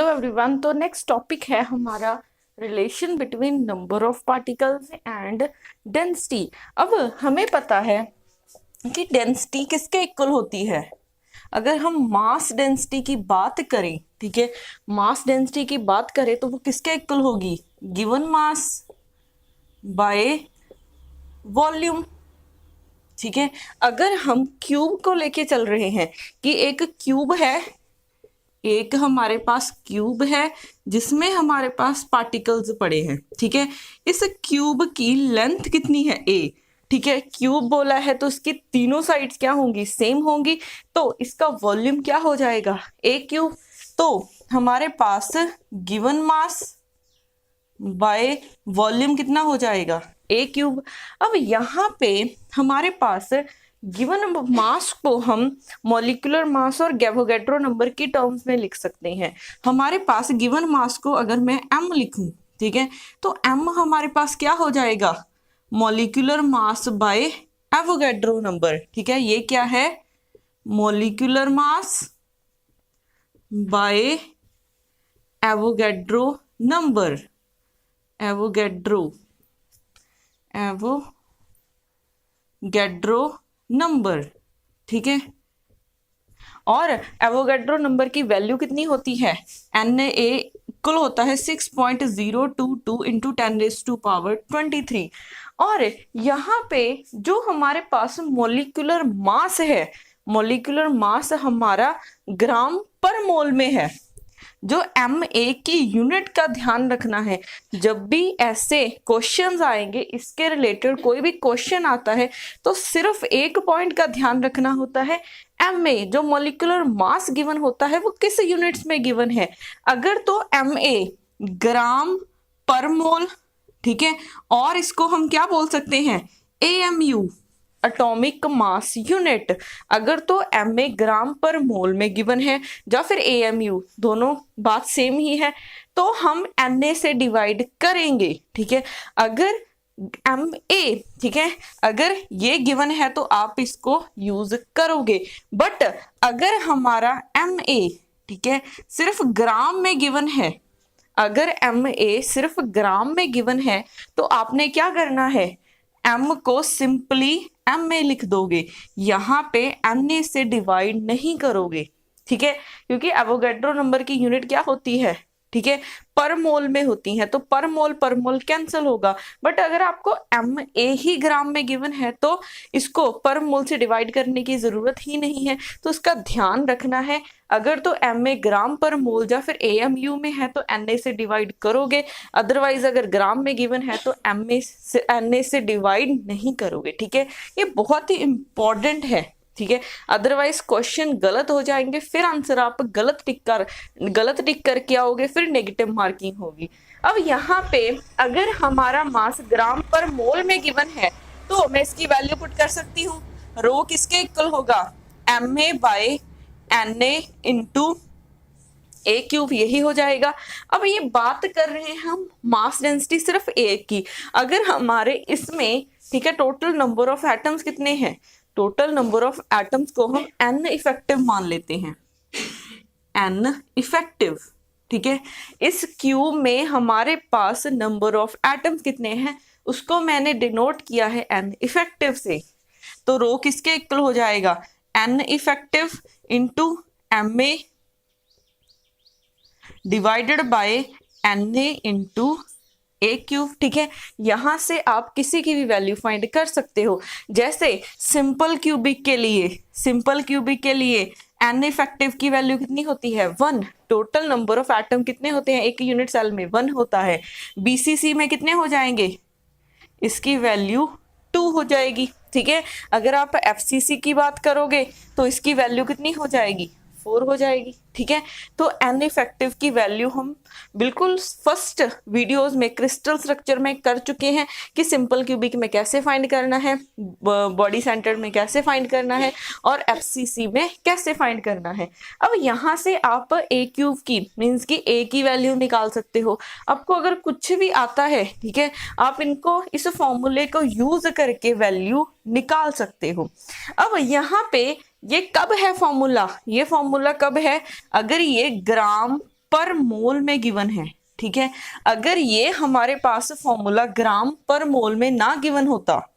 Hello everyone. तो next topic है हमारा relation between number of particles and density. अब हमें पता है कि डेंसिटी किसके इक्वल होती है। अगर हम मास डेंसिटी की बात करें, ठीक है, मास डेंसिटी की बात करें तो वो किसके इक्वल होगी? Given mass by volume. ठीक है, अगर हम क्यूब को लेके चल रहे हैं कि एक क्यूब है, एक हमारे पास क्यूब है जिसमें हमारे पास पार्टिकल्स पड़े हैं। ठीक है, इस क्यूब की लेंथ कितनी है? ए। ठीक है, क्यूब बोला है तो इसकी तीनों साइड्स क्या होंगी? सेम होंगी। तो इसका वॉल्यूम क्या हो जाएगा? ए क्यूब। तो हमारे पास गिवन मास बाय वॉल्यूम कितना हो जाएगा? ए क्यूब। अब यहाँ पे हमारे पास गिवन मास को हम मॉलिक्यूलर मास और गैवोगेड्रो नंबर की टर्म्स में लिख सकते हैं। हमारे पास गिवन मास को अगर मैं m लिखूं, ठीक है, तो m हमारे पास क्या हो जाएगा? Molecular mass by Avogadro number. ठीक है, ये क्या है? Molecular mass by Avogadro number. Avogadro number. ठीक है, और एवोगेड्रो नंबर की वैल्यू कितनी होती है? Na इक्वल होता है 6.022 इंटू 10⁻23। और यहाँ पे जो हमारे पास मॉलिक्यूलर मास है, मॉलिक्यूलर मास हमारा ग्राम पर मोल में है। जो MA की यूनिट का ध्यान रखना है, जब भी ऐसे क्वेश्चंस आएंगे, इसके रिलेटेड कोई भी क्वेश्चन आता है तो सिर्फ एक पॉइंट का ध्यान रखना होता है। MA जो मॉलिक्यूलर मास गिवन होता है वो किस यूनिट्स में गिवन है? अगर तो MA ग्राम पर मोल, ठीक है, और इसको हम क्या बोल सकते हैं? AMU atomic mass unit. अगर तो MA ग्राम पर मोल में गिवन है या फिर AMU, दोनों बात सेम ही है, तो हम Na से डिवाइड करेंगे। ठीक है, अगर MA, ठीक है, अगर ये गिवन है तो आप इसको यूज करोगे। बट अगर हमारा MA, ठीक है, सिर्फ ग्राम में गिवन है, अगर MA सिर्फ ग्राम में गिवन है तो आपने क्या करना है? M को सिंपली MA लिख दोगे, यहाँ पे Na से डिवाइड नहीं करोगे। ठीक है, क्योंकि एवोगेड्रो नंबर की यूनिट क्या होती है? ठीक है, पर मोल में होती है, तो पर मोल कैंसिल होगा। बट अगर आपको MA ही ग्राम में गिवन है तो इसको पर मोल से डिवाइड करने की जरूरत ही नहीं है। तो इसका ध्यान रखना है, अगर तो MA ग्राम पर मोल या फिर AMU में है तो Na से डिवाइड करोगे, अदरवाइज अगर ग्राम में गिवन है तो Na से डिवाइड नहीं करोगे। ठीक है, ये बहुत ही इंपॉर्टेंट है। ठीक है, अदरवाइज क्वेश्चन गलत हो जाएंगे, फिर आंसर आप गलत टिक करके आओगे, फिर नेगेटिव मार्किंग होगी। अब यहाँ पे अगर हमारा मास ग्राम पर मोल में गिवन है तो मैं इसकी वैल्यू पुट कर सकती हूँ। रो किसके इक्वल होगा? MA bye Na into a cube, यही हो जाएगा। अब ये बात कर रहे हैं हम मास डेंसिटी सिर्फ ए की। अगर हमारे इसमें, ठीक है, टोटल नंबर ऑफ एटम्स कितने हैं? टोटल नंबर ऑफ एटम्स को हम N इफेक्टिव मान लेते हैं। N इफेक्टिव, ठीक है, इस क्यूब में हमारे पास नंबर ऑफ एटम्स कितने हैं उसको मैंने डिनोट किया है N इफेक्टिव से। तो रो किसके इक्वल हो जाएगा? N effective into MA divided by Na into a cube. ठीक है, यहां से आप किसी की भी वैल्यू फाइंड कर सकते हो। जैसे सिंपल क्यूबिक के लिए N इफेक्टिव की वैल्यू कितनी होती है? 1। टोटल नंबर ऑफ एटम कितने होते हैं एक यूनिट सेल में? 1 होता है। BCC में कितने हो जाएंगे? इसकी वैल्यू 2 हो जाएगी। ठीक है, अगर आप FCC की बात करोगे तो इसकी वैल्यू कितनी हो जाएगी? 4 हो जाएगी। ठीक है, तो N इफेक्टिव की वैल्यू हम बिल्कुल फर्स्ट वीडियोस में क्रिस्टल स्ट्रक्चर में कर चुके हैं कि सिंपल क्यूबिक में कैसे फाइंड करना है, बॉडी सेंटर में कैसे फाइंड करना है, और FCC में कैसे फाइंड करना है। अब यहाँ से आप ए क्यूब की मीन्स की ए की वैल्यू निकाल सकते हो। आपको अगर कुछ भी आता है, ठीक है, आप इनको इस फॉर्मूले को यूज करके वैल्यू निकाल सकते हो। अब यहाँ पे ये कब है फॉर्मूला? ये फॉर्मूला कब है? अगर ये ग्राम पर मोल में गिवन है, ठीक है। अगर ये हमारे पास फॉर्मूला ग्राम पर मोल में ना गिवन होता,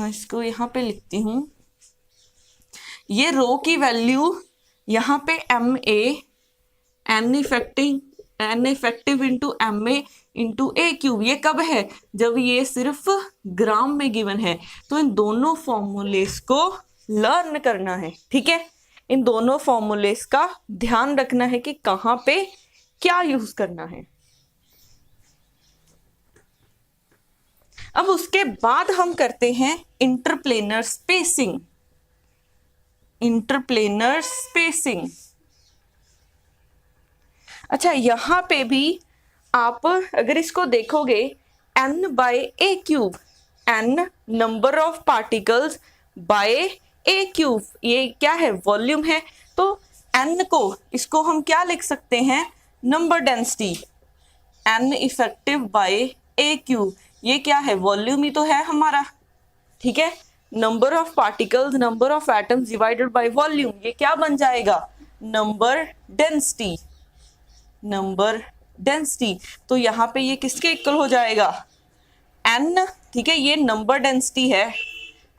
इसको यहाँ पे लिखती हूं, ये रो की वैल्यू यहाँ पे M A N effective into M A into a cube, ये कब है, जब ये सिर्फ ग्राम में गिवन है। तो इन दोनों फॉर्मूलेस को लर्न करना है, ठीक है। इन दोनों फॉर्मूलेस का ध्यान रखना है कि कहाँ पे क्या यूज करना है। अब उसके बाद हम करते हैं इंटरप्लेनर स्पेसिंग। इंटरप्लेनर स्पेसिंग, अच्छा यहां पे भी आप अगर इसको देखोगे, n by a cube, n number of particles by a cube, ये क्या है, वॉल्यूम है। तो n को, इसको हम क्या लिख सकते हैं, number density, n effective by a cube, ये क्या है, वॉल्यूम ही तो है हमारा, ठीक है। Number of particles, number of atoms divided by volume, ये क्या बन जाएगा, नंबर डेंसिटी, नंबर डेंसिटी। तो यहाँ पे ये किसके इक्वल हो जाएगा, n, ठीक है। ये नंबर डेंसिटी है,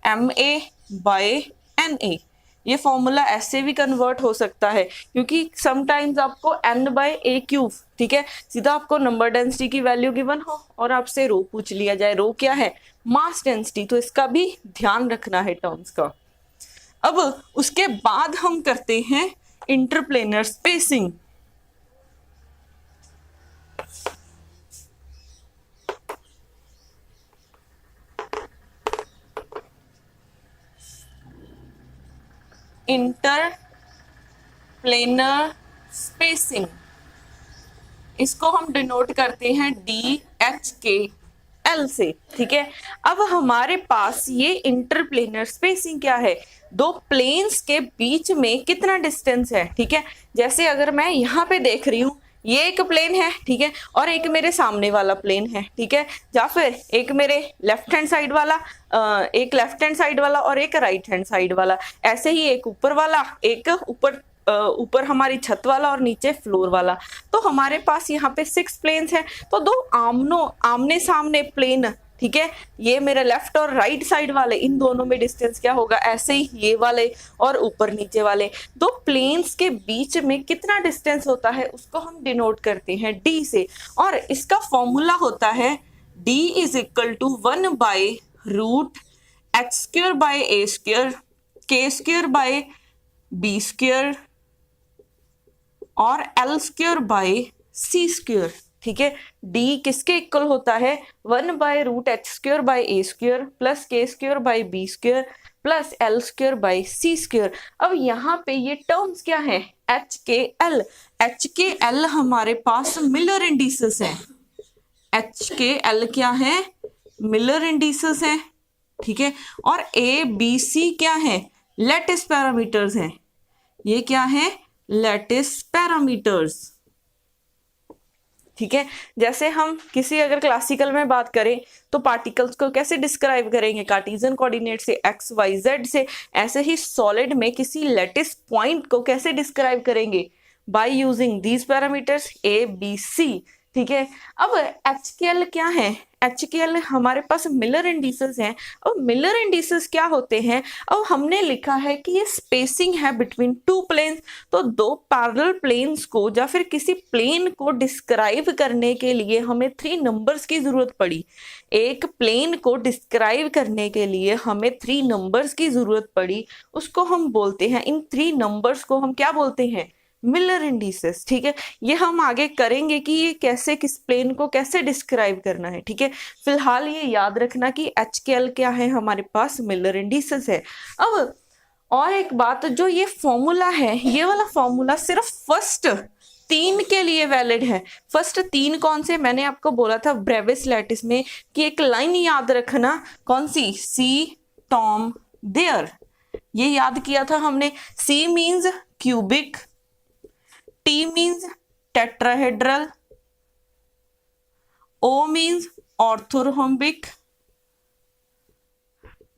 M A by N A. ये फॉर्मूला ऐसे भी कन्वर्ट हो सकता है, क्योंकि समटाइम्स आपको n बाय ए क्यूब, ठीक है, सीधा आपको नंबर डेंसिटी की वैल्यू गिवन हो और आपसे रो पूछ लिया जाए, रो क्या है, मास डेंसिटी। तो इसका भी ध्यान रखना है टर्म्स का। अब उसके बाद हम करते हैं इंटरप्लेनर स्पेसिंग। इंटरप्लेनर स्पेसिंग, इसको हम डिनोट करते हैं DHKL से, ठीक है। अब हमारे पास ये इंटरप्लेनर स्पेसिंग क्या है, दो प्लेन्स के बीच में कितना डिस्टेंस है, ठीक है। जैसे अगर मैं यहाँ पे देख रही हूँ, ये एक प्लेन है, ठीक है, और एक मेरे सामने वाला प्लेन है, ठीक है, या फिर एक मेरे लेफ्ट हैंड साइड वाला, एक लेफ्ट हैंड साइड वाला और एक राइट हैंड साइड वाला, ऐसे ही एक ऊपर वाला, एक ऊपर हमारी छत वाला और नीचे फ्लोर वाला। तो हमारे पास यहाँ पे 6 प्लेन्स हैं, तो दो आमने सामने प्लेन, ठीक है, ये मेरे लेफ्ट और राइट साइड वाले, इन दोनों में डिस्टेंस क्या होगा, ऐसे ही ये वाले और ऊपर नीचे वाले दो प्लेन्स के बीच में कितना डिस्टेंस होता है, उसको हम डिनोट करते हैं D से। और इसका फॉर्मूला होता है D is equal to 1 by root h square by a square, k square by b square और l square by c square, ठीक है। D किसके इक्वल होता है, 1 by root h square by a square plus k square by b square plus l square by c square. अब यहाँ पे ये टर्म्स क्या है, HKL। HKL हमारे पास मिलर इंडिसेस है, HKL क्या है, मिलर इंडिसेस है, ठीक है। और ABC क्या है, लैटिस पैरामीटर्स हैं, ये क्या है, लैटिस पैरामीटर्स, ठीक है। जैसे हम किसी अगर क्लासिकल में बात करें तो पार्टिकल्स को कैसे डिस्क्राइब करेंगे, कार्टेशियन कोऑर्डिनेट से, एक्स वाई जेड से। ऐसे ही सॉलिड में किसी लैटिस पॉइंट को कैसे डिस्क्राइब करेंगे, by using these parameters ABC, ठीक है। अब HKL क्या है, HKL हमारे पास मिलर इंडिसेस हैं। और मिलर इंडिसेस क्या होते हैं, अब हमने लिखा है कि ये स्पेसिंग है बिटवीन 2 प्लेन्स, तो 2 पैरेलल प्लेन्स को या फिर किसी प्लेन को डिस्क्राइब करने के लिए हमें 3 नंबर्स की जरूरत पड़ी। एक प्लेन को डिस्क्राइब करने के लिए हमें 3 नंबर्स की जरूरत पड़ी, उसको हम बोलते हैं, इन 3 नंबर्स को हम क्या बोलते हैं, मिलर इंडिसेस, ठीक है। ये हम आगे करेंगे कि ये कैसे किस प्लेन को कैसे डिस्क्राइब करना है, ठीक है। फिलहाल ये याद रखना कि HKL क्या है, हमारे पास मिलर इंडिसेस है। अब और एक बात, जो ये फॉर्मूला है, ये वाला फॉर्मूला सिर्फ फर्स्ट 3 के लिए वैलिड है। फर्स्ट 3 कौन से, मैंने आपको बोला था ब्रेविस लैटिस में कि एक लाइन याद रखना, कौन सी, सी टॉम देयर, ये याद किया था हमने। C means cubic, T means tetrahedral, O means orthorhombic,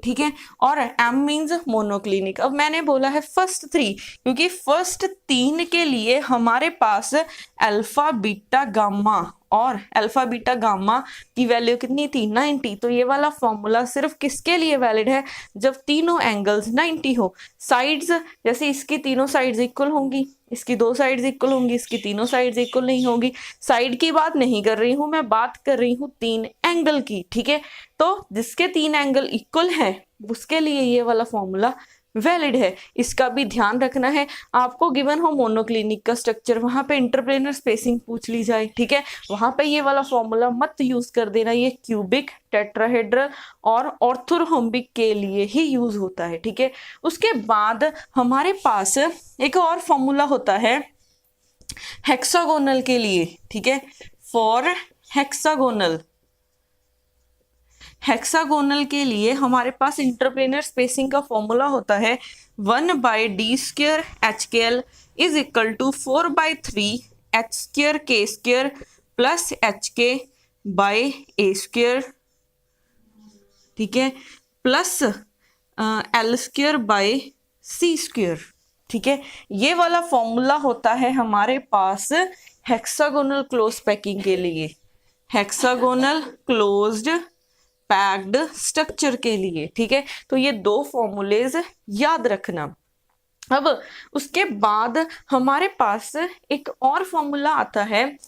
ठीक है, और M मीन्स मोनोक्लिनिक। अब मैंने बोला है फर्स्ट 3 क्योंकि फर्स्ट 3 के लिए हमारे पास अल्फा बीटा गामा, और अल्फा बीटा गामा की वैल्यू कितनी थी 90। तो ये वाला फॉर्मूला सिर्फ किसके लिए वैलिड है, जब तीनों एंगल्स 90 हो। साइड्स जैसे इसकी तीनों साइड्स इक्वल होंगी, इसकी 2 साइड्स इक्वल होंगी, इसकी तीनों साइड्स इक्वल नहीं होगी। साइड की बात नहीं कर रही हूं मैं, बात कर रही हूं 3 एंगल की, ठीक है। तो जिसके 3 एंगल इक्वल है उसके लिए ये वाला फॉर्मूला वैलिड है। इसका भी ध्यान रखना है। आपको गिवन हो मोनोक्लिनिक का स्ट्रक्चर, वहां पे इंटरप्लेनर स्पेसिंग पूछ ली जाए, ठीक है, वहां पे ये वाला फॉर्मूला मत यूज कर देना। ये क्यूबिक, टेट्राहेड्रल और ऑर्थोरोम्बिक के लिए ही यूज होता है, ठीक है। उसके बाद हमारे पास एक और फॉर्मूला होता है हेक्सागोनल के लिए, ठीक है। फॉर हेक्सागोनल के लिए हमारे पास इंटरप्लेनर स्पेसिंग का फॉर्मूला होता है 1/d² HKL is equal to 4/3 h²k² plus HK/a², ठीक है, प्लस L²/c², ठीक है। ये वाला फॉर्मूला होता है हमारे पास हेक्सागोनल क्लोज पैकिंग के लिए, हेक्सागोनल क्लोज्ड पैक्ड स्ट्रक्चर के लिए, ठीक है। तो ये 2 फॉर्मूलेज याद रखना। अब उसके बाद हमारे पास एक और फॉर्मूला आता है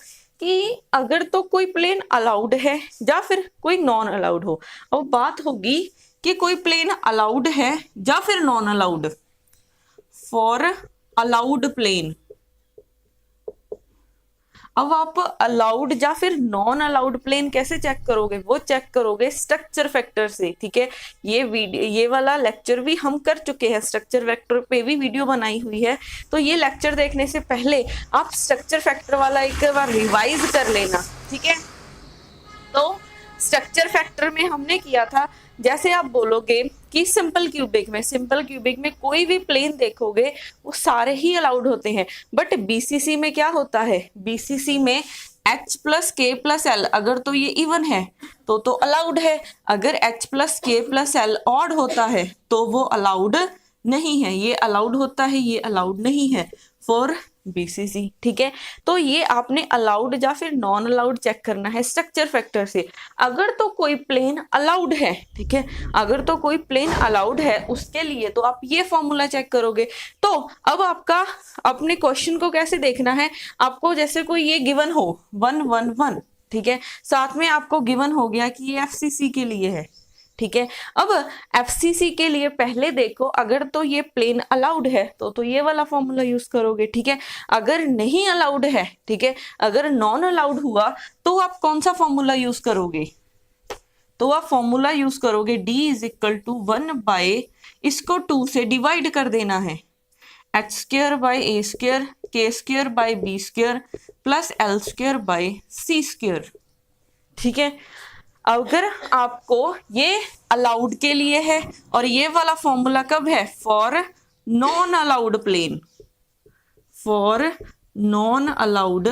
कि अगर तो कोई प्लेन अलाउड है या फिर कोई नॉन अलाउड हो। अब बात होगी कि कोई प्लेन अलाउड है या फिर non allowed. For allowed plane, अब आप अलाउड या फिर नॉन अलाउड प्लेन कैसे चेक करोगे, वो चेक करोगे स्ट्रक्चर फैक्टर से, ठीक है। ये वाला लेक्चर भी हम कर चुके हैं, स्ट्रक्चर फैक्टर पे भी वीडियो बनाई हुई है। तो ये लेक्चर देखने से पहले आप स्ट्रक्चर फैक्टर वाला एक बार रिवाइज कर लेना, ठीक है। तो स्ट्रक्चर फैक्टर में हमने किया था, जैसे आप बोलोगे कि सिंपल क्यूबिक में कोई भी प्लेन देखोगे वो सारे ही अलाउड होते हैं। बट बीसीसी में क्या होता है, बीसीसी में H+K+L अगर तो ये इवन है तो अलाउड है, अगर H+K+L ऑड होता है तो वो अलाउड नहीं है। ये अलाउड होता है, ये अलाउड नहीं है फॉर बीसीसी, ठीक है। तो ये आपने अलाउड या फिर नॉन अलाउड चेक करना है स्ट्रक्चर फैक्टर से। अगर तो कोई प्लेन अलाउड है, ठीक है, अगर तो कोई प्लेन अलाउड है उसके लिए तो आप ये फॉर्मूला चेक करोगे। तो अब आपका अपने क्वेश्चन को कैसे देखना है, आपको जैसे कोई ये गिवन हो 1 1 1, ठीक है, साथ में आपको गिवन हो गया कि ये एफसीसी के लिए है, ठीक है। अब एफसीसी के लिए पहले देखो, अगर तो ये प्लेन अलाउड है तो ये वाला फॉर्मूला यूज करोगे, ठीक है। अगर नहीं अलाउड है, ठीक है, अगर नॉन अलाउड हुआ तो आप कौन सा फॉर्मूला यूज करोगे, तो आप फॉर्मूला यूज करोगे D इज इक्वल टू 1/, इसको 2 से डिवाइड कर देना है, h²/a² k²/b² प्लस L²/c², ठीक है। अगर आपको ये अलाउड के लिए है और ये वाला फॉर्मूला कब है, for non allowed plane, for non allowed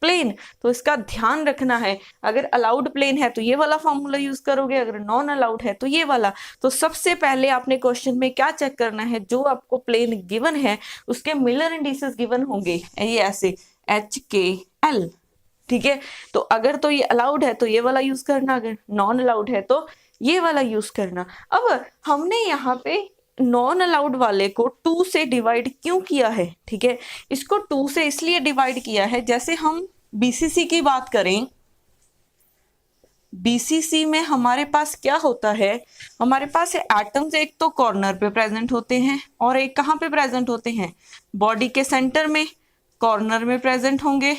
plane, तो इसका ध्यान रखना है। अगर अलाउड प्लेन है तो ये वाला फॉर्मूला यूज करोगे, अगर नॉन अलाउड है तो ये वाला। तो सबसे पहले आपने क्वेश्चन में क्या चेक करना है, जो आपको प्लेन गिवन है उसके मिलर इंडिसेस गिवन होंगे, ये ऐसे HKL, ठीक है। तो अगर तो ये अलाउड है तो ये वाला यूज करना, अगर नॉन अलाउड है तो ये वाला यूज करना। अब हमने यहाँ पे नॉन अलाउड वाले को 2 से डिवाइड क्यों किया है, ठीक है, इसको 2 से इसलिए डिवाइड किया है, जैसे हम बीसीसी की बात करें, बीसीसी में हमारे पास क्या होता है, हमारे पास एटम्स एक तो कॉर्नर पे प्रेजेंट होते हैं और एक कहाँ पे प्रेजेंट होते हैं, बॉडी के सेंटर में, कॉर्नर में प्रेजेंट होंगे,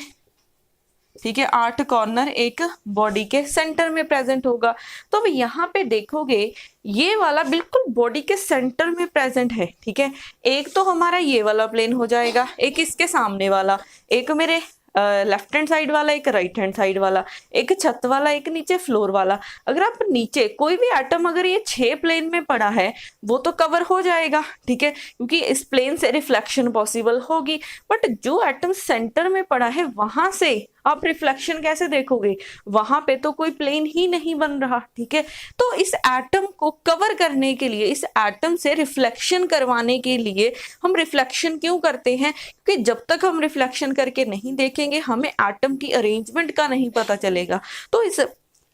ठीक है। 8 कॉर्नर एक बॉडी के सेंटर में प्रेजेंट होगा। तो अब यहाँ पे देखोगे ये वाला बिल्कुल बॉडी के सेंटर में प्रेजेंट है, ठीक है। एक तो हमारा ये वाला प्लेन हो जाएगा, एक इसके सामने वाला, एक मेरे लेफ्ट हैंड साइड वाला, एक राइट हैंड साइड वाला, एक छत वाला, एक नीचे फ्लोर वाला। अगर आप नीचे कोई भी एटम अगर ये 6 प्लेन में पड़ा है वो तो कवर हो जाएगा, ठीक है, क्योंकि इस प्लेन से रिफ्लेक्शन पॉसिबल होगी। बट जो एटम सेंटर में पड़ा है वहां से आप रिफ्लेक्शन कैसे देखोगे, वहां पे तो कोई प्लेन ही नहीं बन रहा, ठीक है। तो इस एटम को कवर करने के लिए, इस एटम से रिफ्लेक्शन करवाने के लिए हम रिफ्लेक्शन क्यों करते हैं, क्योंकि जब तक हम रिफ्लेक्शन करके नहीं देखेंगे हमें एटम की अरेंजमेंट का नहीं पता चलेगा। तो इस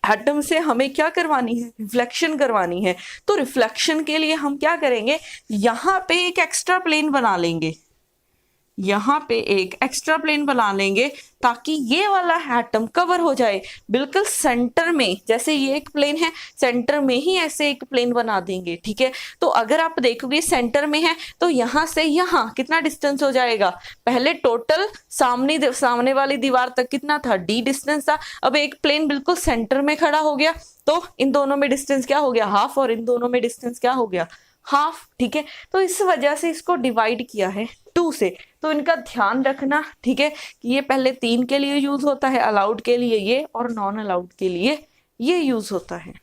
एटम से हमें क्या करवानी है, रिफ्लेक्शन करवानी है। तो रिफ्लेक्शन के लिए हम क्या करेंगे, यहाँ पे एक एक्स्ट्रा प्लेन बना लेंगे, यहाँ पे एक एक्स्ट्रा प्लेन बना लेंगे ताकि ये वाला एटम कवर हो जाए बिल्कुल सेंटर में। जैसे ये एक प्लेन है, सेंटर में ही ऐसे एक प्लेन बना देंगे, ठीक है। तो अगर आप देखोगे सेंटर में है तो यहाँ से यहाँ कितना डिस्टेंस हो जाएगा, पहले टोटल सामने वाली दीवार तक कितना था, d डिस्टेंस था। अब एक प्लेन बिल्कुल सेंटर में खड़ा हो गया तो इन दोनों में डिस्टेंस क्या हो गया, हाफ, और इन दोनों में डिस्टेंस क्या हो गया, हाफ, ठीक है। तो इस वजह से इसको डिवाइड किया है 2 से। तो इनका ध्यान रखना, ठीक है, कि ये पहले 3 के लिए यूज होता है, अलाउड के लिए ये, और नॉन अलाउड के लिए ये यूज होता है।